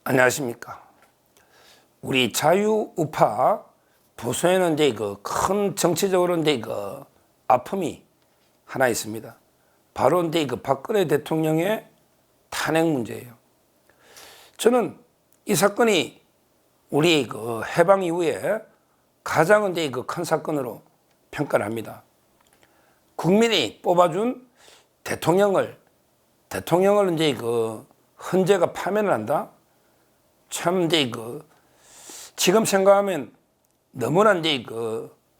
안녕하십니까. 우리 자유우파 보수에는 이제 큰 정치적으로 이제 아픔이 하나 있습니다. 바로 이제 박근혜 대통령의 탄핵 문제예요. 저는 이 사건이 우리 해방 이후에 가장 이제 큰 사건으로 평가를 합니다. 국민이 뽑아준 대통령을 이제 헌재가 파면을 한다. 참 이제 지금 생각하면 너무나 이제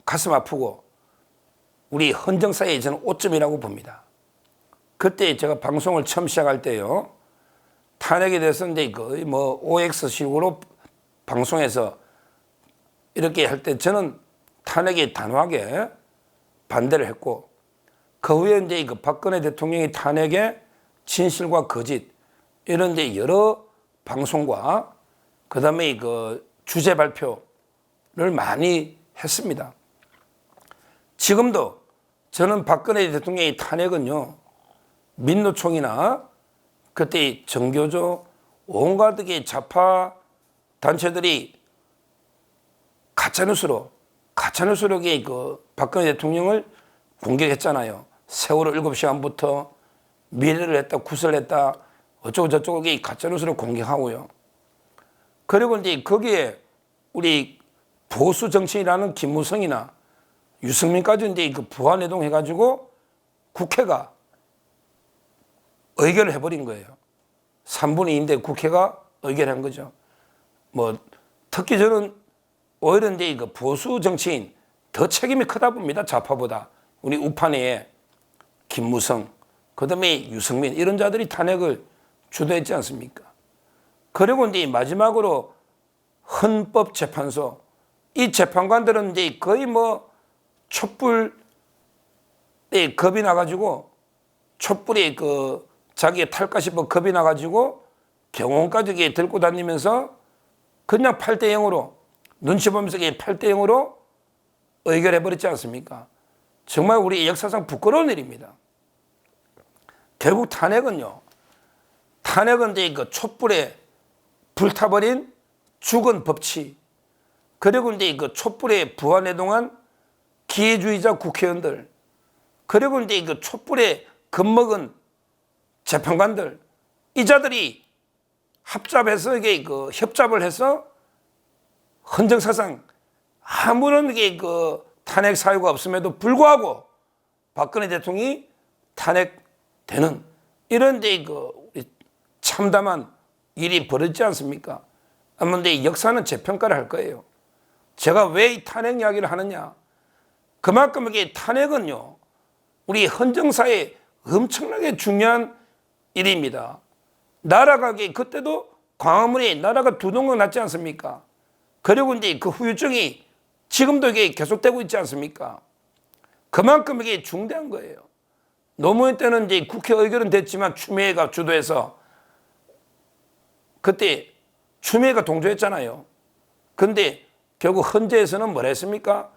가슴 아프고 우리 헌정사의 저는 오점이라고 봅니다. 그때 제가 방송을 처음 시작할 때요, 탄핵에 대해서 이제 뭐 OX식으로 방송에서 이렇게 할 때 저는 탄핵에 단호하게 반대를 했고, 그 후에 이제 박근혜 대통령의 탄핵의 진실과 거짓 이런 이제 여러 방송과 그 다음에 주제 발표를 많이 했습니다. 지금도 저는 박근혜 대통령의 탄핵은요, 민노총이나 그때 정교조 온갖 좌파 단체들이 가짜뉴스로 박근혜 대통령을 공격했잖아요. 세월호 7시간부터 미래를 했다, 구설을 했다, 어쩌고 저쩌고 가짜뉴스로 공격하고요. 그리고 이제 거기에 우리 보수 정치인이라는 김무성이나 유승민까지 이제 부안해동 해가지고 국회가 의결을 해버린 거예요. 3분의 2인데 국회가 의결한 거죠. 뭐 특히 저는 오히려 이제 보수 정치인 더 책임이 크다 봅니다. 좌파보다. 우리 우파내에 김무성, 그 다음에 유승민 이런 자들이 탄핵을 주도했지 않습니까? 그리고 이제 마지막으로 헌법재판소, 이 재판관들은 이제 거의 뭐 촛불에 겁이 나가지고 촛불에 자기의 탈까 싶어 겁이 나가지고 병원까지 들고 다니면서 그냥 8대 0으로 눈치 보면서 8대 0으로 의결해버렸지 않습니까? 정말 우리 역사상 부끄러운 일입니다. 결국 탄핵은 이제 촛불에 불타버린 죽은 법치, 그리고 이제 촛불에 부안해동한 기회주의자 국회의원들, 그리고 이제 촛불에 겁먹은 재판관들, 이 자들이 합잡해서 협잡을 해서 헌정사상 아무런 탄핵 사유가 없음에도 불구하고 박근혜 대통령이 탄핵되는 이런 참담한 일이 벌어지지 않습니까? 그런데 역사는 재평가를 할 거예요. 제가 왜 이 탄핵 이야기를 하느냐? 그만큼 탄핵은요, 우리 헌정사에 엄청나게 중요한 일입니다. 나라가 그때도 광화문에 나라가 두 동강 났지 않습니까? 그리고 이제 그 후유증이 지금도 계속되고 있지 않습니까? 그만큼 이게 중대한 거예요. 노무현 때는 이제 국회 의결은 됐지만 추미애가 주도해서 그때 추미애가 동조했잖아요. 근데 결국 헌재에서는 뭐라 했습니까?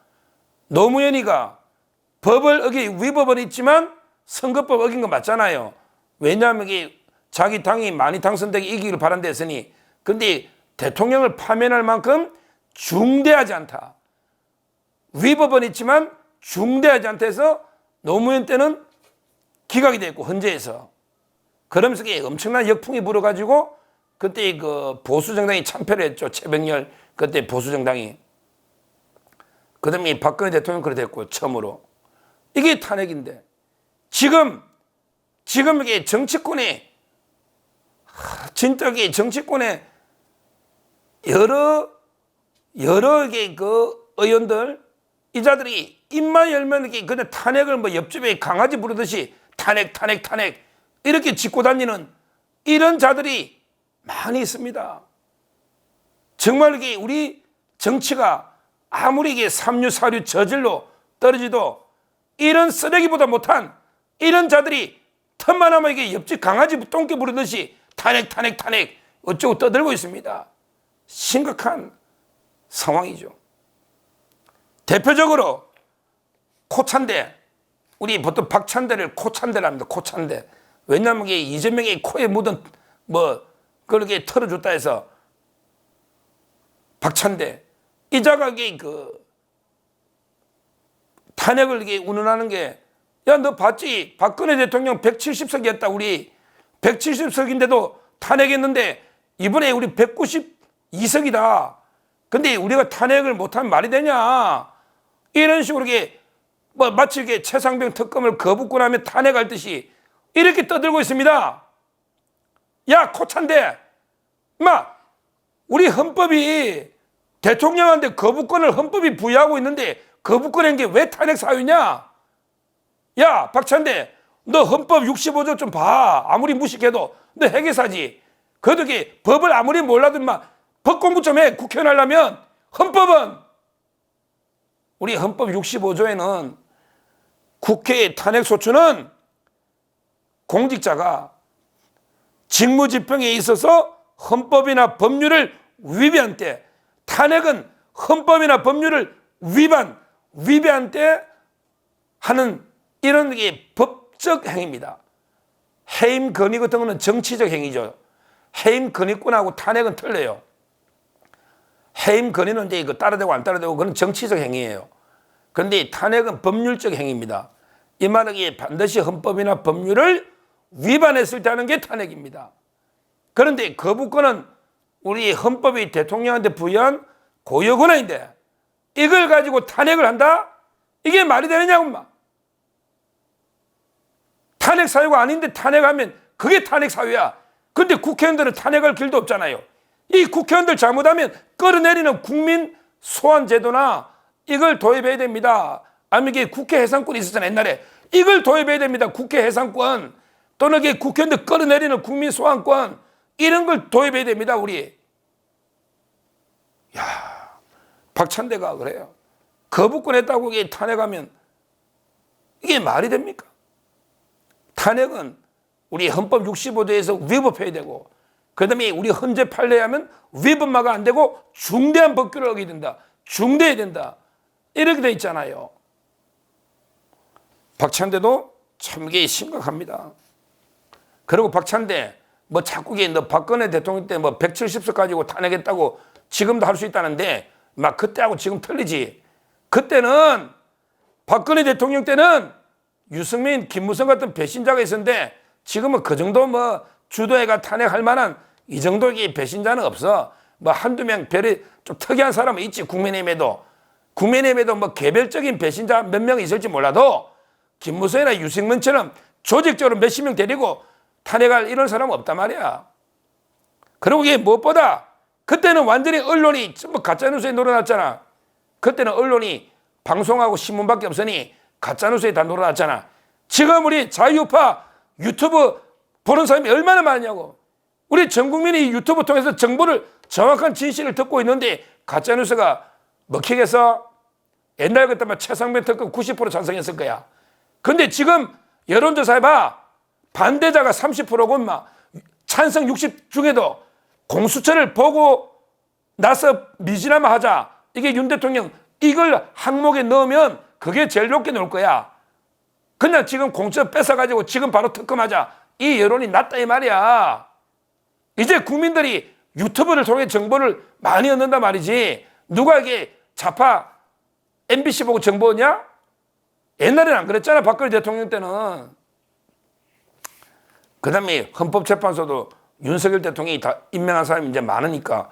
노무현이가 법을 위법은 있지만 선거법 어긴 거 맞잖아요. 왜냐하면 자기 당이 많이 당선되게 이기기를 바란다 했으니. 근데 대통령을 파면할 만큼 중대하지 않다. 위법은 있지만 중대하지 않다 해서 노무현 때는 기각이 됐고 헌재에서. 그러면서 엄청난 역풍이 불어가지고 그때 보수정당이 참패를 했죠. 최병렬 그때 보수정당이. 그 다음에 박근혜 대통령 그래 됐고 처음으로. 이게 탄핵인데 지금 이게 정치권에 진짜 정치권에 여러 의원들 이 자들이 입만 열면 그냥 탄핵을 뭐 옆집에 강아지 부르듯이 탄핵 이렇게 짚고 다니는 이런 자들이 많이 있습니다. 정말 우리 정치가 아무리 삼류 사류 저질로 떨어지도 이런 쓰레기보다 못한 이런 자들이 틈만 하면 옆집 강아지 똥개 부르듯이 탄핵 어쩌고 떠들고 있습니다. 심각한 상황이죠. 대표적으로 코찬대, 우리 보통 박찬대를 코찬대라 합니다. 코찬대. 왜냐하면 이재명의 코에 묻은 그렇게 털어줬다 해서 박찬대 이 자가 탄핵을 운운하는 게, 야, 너 봤지? 박근혜 대통령 170석이었다. 우리 170석인데도 탄핵했는데 이번에 우리 192석이다. 근데 우리가 탄핵을 못하면 말이 되냐? 이런 식으로 마치 최상병 특검을 거부권 하면 탄핵할 듯이 이렇게 떠들고 있습니다. 야, 코찬대, 우리 헌법이 대통령한테 거부권을 헌법이 부여하고 있는데 거부권한 게 왜 탄핵 사유냐? 야, 박찬대, 너 헌법 65조 좀 봐. 아무리 무식해도 너 회계사지. 그래도 법을 아무리 몰라도 법 공부 좀 해. 국회의원 하려면. 헌법은, 우리 헌법 65조에는 국회의 탄핵 소추는 공직자가 직무집행에 있어서 헌법이나 법률을 위배한 때, 탄핵은 헌법이나 법률을 위배한 때 하는 이런 게 법적 행위입니다. 해임 건의 같은 거는 정치적 행위죠. 해임 건의권하고 탄핵은 틀려요. 해임 건의는 이제 이거 따라되고 안 따라되고 그건 정치적 행위예요. 그런데 탄핵은 법률적 행위입니다. 이 말은 반드시 헌법이나 법률을 위반했을 때 하는 게 탄핵입니다. 그런데 거부권은 우리 헌법이 대통령한테 부여한 고유 권한인데 이걸 가지고 탄핵을 한다? 이게 말이 되느냐고. 탄핵 사유가 아닌데 탄핵하면 그게 탄핵 사유야. 근데 국회의원들은 탄핵할 길도 없잖아요. 이 국회의원들 잘못하면 끌어내리는 국민 소환 제도나 이걸 도입해야 됩니다. 아니면 이게 국회 해산권이 있었잖아요. 옛날에 이걸 도입해야 됩니다. 국회 해산권 또는 이게 국회의원들 끌어내리는 국민 소환권 이런 걸 도입해야 됩니다. 우리. 야, 박찬대가 그래요. 거부권 했다고 이게 탄핵하면 이게 말이 됩니까? 탄핵은 우리 헌법 65조에서 위법해야 되고, 그 다음에 우리 헌재 판례하면 위법마가 안 되고 중대한 법규를 어기게 된다. 중대해야 된다. 이렇게 돼 있잖아요. 박찬대도 참 이게 심각합니다. 그리고 박찬대 자꾸 너 박근혜 대통령 때 170석 가지고 탄핵했다고 지금도 할 수 있다는데 그때하고 지금 틀리지. 그때는 박근혜 대통령 때는 유승민, 김무성 같은 배신자가 있었는데 지금은 그 정도 주도해가 탄핵할 만한 이 정도의 배신자는 없어. 한두 명 별이 좀 특이한 사람은 있지. 국민의힘에도 개별적인 배신자 몇 명 있을지 몰라도 김무성이나 유승민처럼 조직적으로 몇십 명 데리고 탄핵할 이런 사람은 없단 말이야. 그리고 이게 무엇보다 그때는 완전히 언론이 전부 가짜뉴스에 놀아놨잖아. 그때는 언론이 방송하고 신문밖에 없으니 가짜뉴스에 다 놀아놨잖아. 지금 우리 자유파 유튜브 보는 사람이 얼마나 많냐고. 우리 전 국민이 유튜브 통해서 정보를 정확한 진실을 듣고 있는데 가짜뉴스가 먹히겠어? 옛날 같으면 최상병 특검 90% 찬성했을 거야. 근데 지금 여론조사 해봐. 반대자가 30%고 찬성 60 중에도 공수처를 보고 나서 미진하면 하자. 이게 윤 대통령 이걸 항목에 넣으면 그게 제일 높게 나올 거야. 그냥 지금 공수처 뺏어가지고 지금 바로 특검하자. 이 여론이 낮다 이 말이야. 이제 국민들이 유튜브를 통해 정보를 많이 얻는단 말이지. 누가 이게 좌파 MBC 보고 정보 얻냐? 옛날에는 안 그랬잖아. 박근혜 대통령 때는. 그 다음에 헌법재판소도 윤석열 대통령이 다 임명한 사람이 이제 많으니까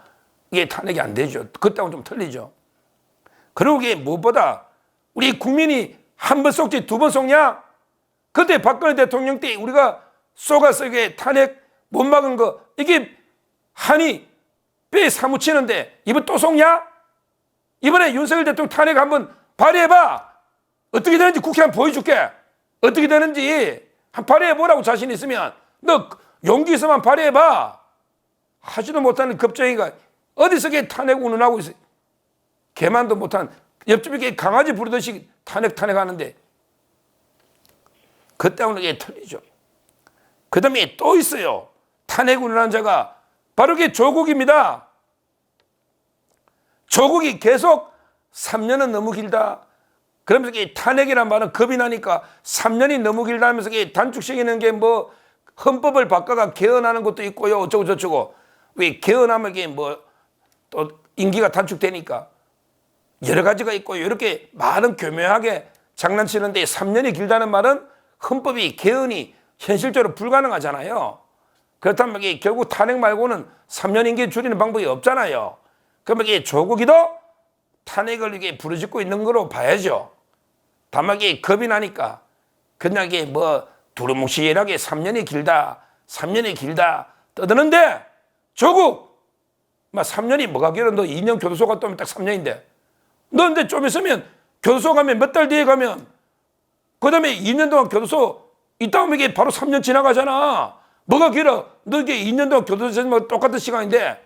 이게 탄핵이 안 되죠. 그때하고는 좀 틀리죠. 그리고 이게 무엇보다 우리 국민이 한 번 속지 두 번 속냐? 그때 박근혜 대통령 때 우리가 쏘가서 이게 탄핵 못 막은 거 이게 한이 뼈에 사무치는데 이번 또 속냐? 이번에 윤석열 대통령 탄핵 한번 발의해봐. 어떻게 되는지 국회 한번 보여줄게. 어떻게 되는지 한 발의해보라고 자신 있으면. 너 용기 있으면 발의해봐. 하지도 못하는 겁쟁이가 어디서 걔 탄핵 운운하고 있어. 개만도 못한 옆집에 강아지 부르듯이 탄핵하는데 그때하고는 이게 틀리죠. 그 다음에 또 있어요. 탄핵 운운한 자가 바로 그게 조국입니다. 조국이 계속 3년은 너무 길다. 그러면서 이게 탄핵이란 말은 겁이 나니까 3년이 너무 길다 하면서 이게 단축시키는 게 헌법을 바꿔가 개헌하는 것도 있고요. 어쩌고 저쩌고. 왜 개헌하면 이게 또 임기가 단축되니까 여러 가지가 있고 이렇게 말은 교묘하게 장난치는데 3년이 길다는 말은 헌법이 개헌이 현실적으로 불가능하잖아요. 그렇다면 이게 결국 탄핵 말고는 3년 임기 줄이는 방법이 없잖아요. 그러면 이게 조국이도 탄핵을 이게 부르짖고 있는 거로 봐야죠. 다만 이게 겁이 나니까 그냥 이게 뭐 두루뭉실하게 3년이 길다, 3년이 길다 떠드는데 조국 막 3년이 뭐가 길어? 너 2년 교도소 갔다 오면 딱 3년인데 너 근데 좀 있으면 교도소 가면 몇 달 뒤에 가면 그 다음에 2년 동안 교도소 있다 오면 이게 바로 3년 지나가잖아. 뭐가 길어? 너 이게 2년 동안 교도소에서 똑같은 시간인데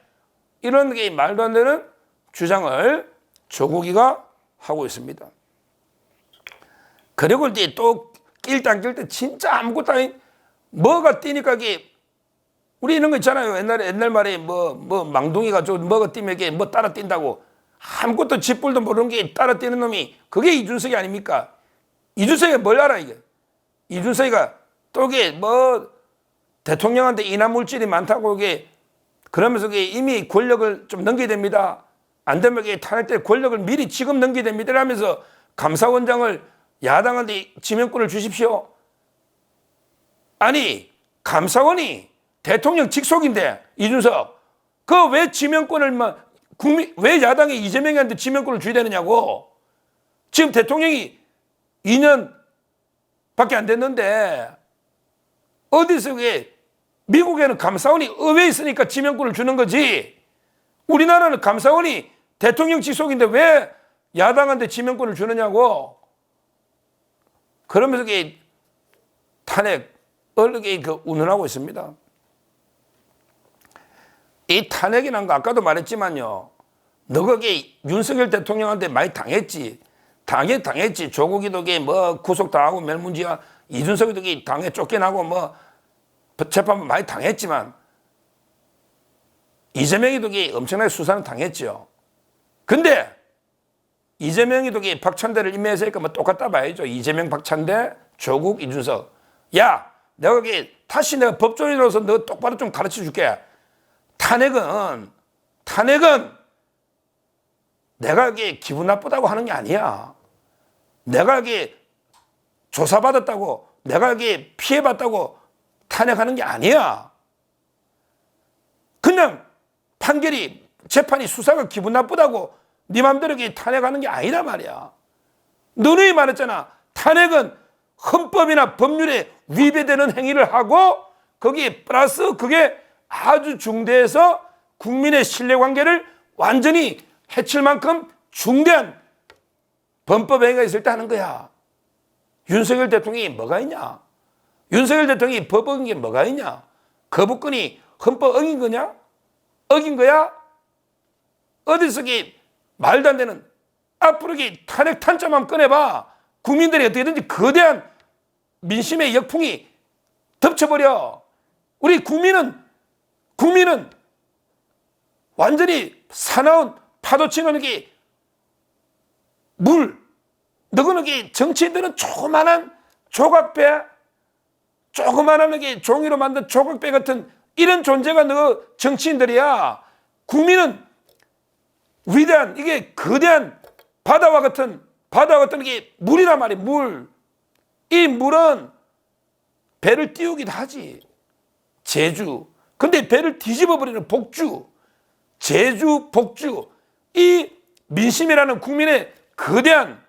이런 게 말도 안 되는 주장을 조국이가 하고 있습니다. 그리고 이제 또 낄 때 안 낄 때 진짜 아무것도 아닌 뭐가 뛰니까 이게 우리 이런 거 있잖아요. 옛날 말에 뭐 망둥이가 좀 뭐가 뛰면 이게 뭐 따라 뛴다고 아무것도 쥐뿔도 모르는 게 따라 뛰는 놈이 그게 이준석이 아닙니까? 이준석이가 뭘 알아 이게? 이준석이가 또 이게 뭐 대통령한테 인한 물질이 많다고 이게 그러면서 이게 이미 권력을 좀 넘겨야 됩니다. 안 되면 이게 탄핵 때 권력을 미리 지금 넘겨야 됩니다. 이러면서 감사원장을 야당한테 지명권을 주십시오. 아니 감사원이 대통령 직속인데 이준석 그 왜 지명권을 왜 야당이 이재명한테 지명권을 줘야 되느냐고. 지금 대통령이 2년밖에 안 됐는데 어디서 그게 미국에는 감사원이 의회에 있으니까 지명권을 주는 거지. 우리나라는 감사원이 대통령 직속인데 왜 야당한테 지명권을 주느냐고. 그러면서 이게 탄핵을 이렇게 운운하고 있습니다. 이 탄핵이란 거 아까도 말했지만요. 너 거기 윤석열 대통령한테 많이 당했지. 당했지. 조국이도 뭐 구속당하고 멸문지야. 이준석이도 당에 쫓겨나고 뭐 재판부 많이 당했지만 이재명이도 엄청나게 수사는 당했죠. 근데 이재명이도 박찬대를 임명했으니까 뭐 똑같다 봐야죠. 이재명, 박찬대, 조국, 이준석. 야, 내가 다시 내가 법조인으로서 너 똑바로 좀 가르쳐 줄게. 탄핵은 내가 이게 기분 나쁘다고 하는 게 아니야. 내가 이게 조사받았다고, 내가 이게 피해봤다고 탄핵하는 게 아니야. 그냥 판결이, 재판이 수사가 기분 나쁘다고 네 맘대로 탄핵하는 게 아니란 말이야. 너는 말했잖아. 탄핵은 헌법이나 법률에 위배되는 행위를 하고 거기에 플러스 그게 아주 중대해서 국민의 신뢰관계를 완전히 해칠 만큼 중대한 범법 행위가 있을 때 하는 거야. 윤석열 대통령이 뭐가 있냐? 윤석열 대통령이 법 어긴 게 뭐가 있냐? 거부권이 헌법 어긴 거냐? 어긴 거야? 어디서 말도 안 되는 앞으로 탄핵 탄자만 꺼내봐. 국민들이 어떻게든지 거대한 민심의 역풍이 덮쳐버려. 우리 국민은 완전히 사나운 파도치는 물. 너는 정치인들은 조그만한 조각배, 조그만한 종이로 만든 조각배 같은 이런 존재가 너 정치인들이야. 국민은 위대한 거대한 바다와 같은 물이란 말이야. 물. 이 물은 배를 띄우기도 하지. 제주. 근데 배를 뒤집어 버리는 복주. 제주, 복주. 이 민심이라는 국민의 거대한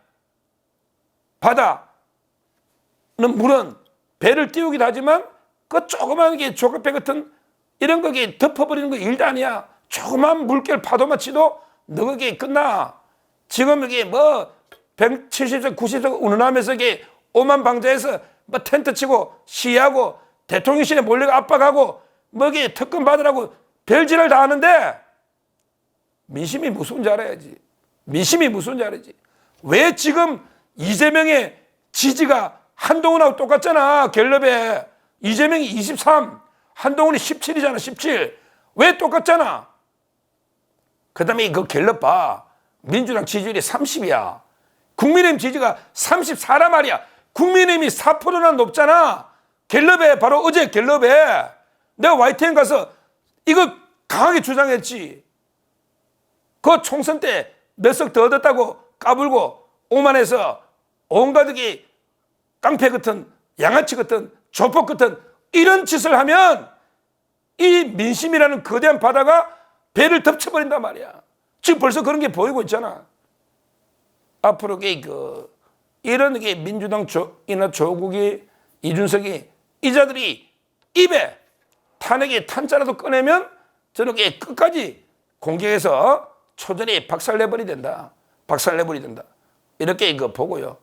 바다는 물은 배를 띄우기도 하지만 그 조그만 조각배 같은 이런 거 덮어버리는 거 일도 아니야. 조그만 물결 파도만 치도 너 그게 끝나. 지금 뭐 170석, 90석 운운하면서 오만방자해서 뭐 텐트 치고 시위하고 대통령실에 몰려가 압박하고 뭐 특검 받으라고 별짓을 다 하는데 민심이 무서운지 알아야지. 민심이 무서운지 알아야지. 왜 지금 이재명의 지지가 한동훈하고 똑같잖아. 갤럽에 이재명이 23, 한동훈이 17이잖아. 17. 왜 똑같잖아. 그 다음에 그 갤럽 봐. 민주당 지지율이 30이야. 국민의힘 지지가 34란 말이야. 국민의힘이 4%나 높잖아. 갤럽에, 바로 어제 갤럽에 내가 YTN 가서 이거 강하게 주장했지. 그 총선 때 몇 석 더 얻었다고 까불고 오만해서 온 가족이 깡패 같은 양아치 같은 조폭 같은 이런 짓을 하면 이 민심이라는 거대한 바다가 배를 덮쳐버린단 말이야. 지금 벌써 그런 게 보이고 있잖아. 앞으로 이런 민주당 이나 조국이 이준석이 이 자들이 입에 탄핵의 탄자라도 꺼내면 저는 끝까지 공격해서 초전에 박살내버리 된다. 박살내버리 된다. 이렇게 보고요.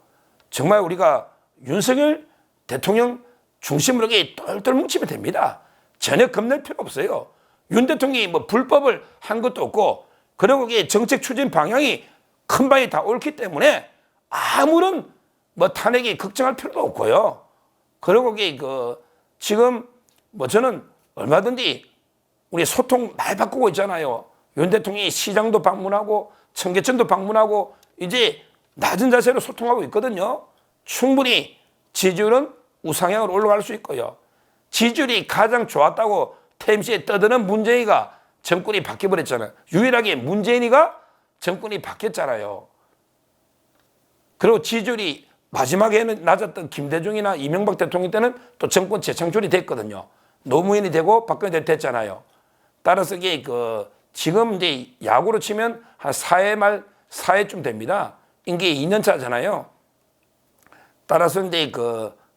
정말 우리가 윤석열 대통령 중심으로 똘똘 뭉치면 됩니다. 전혀 겁낼 필요 없어요. 윤 대통령이 뭐 불법을 한 것도 없고, 그리고 정책 추진 방향이 큰 방이 다 옳기 때문에 아무런 뭐 탄핵이 걱정할 필요도 없고요. 그리고 지금 뭐 저는 얼마든지 우리 소통 많이 바꾸고 있잖아요. 윤 대통령이 시장도 방문하고 청계천도 방문하고 이제 낮은 자세로 소통하고 있거든요. 충분히 지지율은 우상향으로 올라갈 수 있고요. 지지율이 가장 좋았다고 TMC에 떠드는 문재인이가 정권이 바뀌어버렸잖아요. 유일하게 문재인이가 정권이 바뀌었잖아요. 그리고 지지율이 마지막에는 낮았던 김대중이나 이명박 대통령 때는 또 정권 재창출이 됐거든요. 노무현이 되고 박근혜 됐잖아요. 따라서 지금 이제 야구로 치면 한 4회 말 4회쯤 됩니다. 임기 2년 차잖아요. 따라서 이제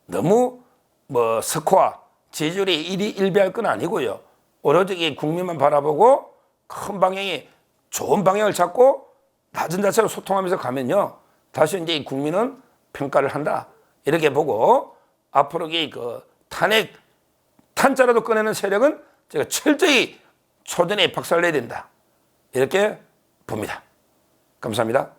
너무 뭐 스코어 지지율이 일비할 건 아니고요. 오로지 국민만 바라보고 큰 방향이 좋은 방향을 잡고 낮은 자세로 소통하면서 가면요. 다시 이제 국민은 평가를 한다. 이렇게 보고 앞으로 탄핵 탄자라도 꺼내는 세력은 제가 철저히 초전에 박살내야 된다. 이렇게 봅니다. 감사합니다.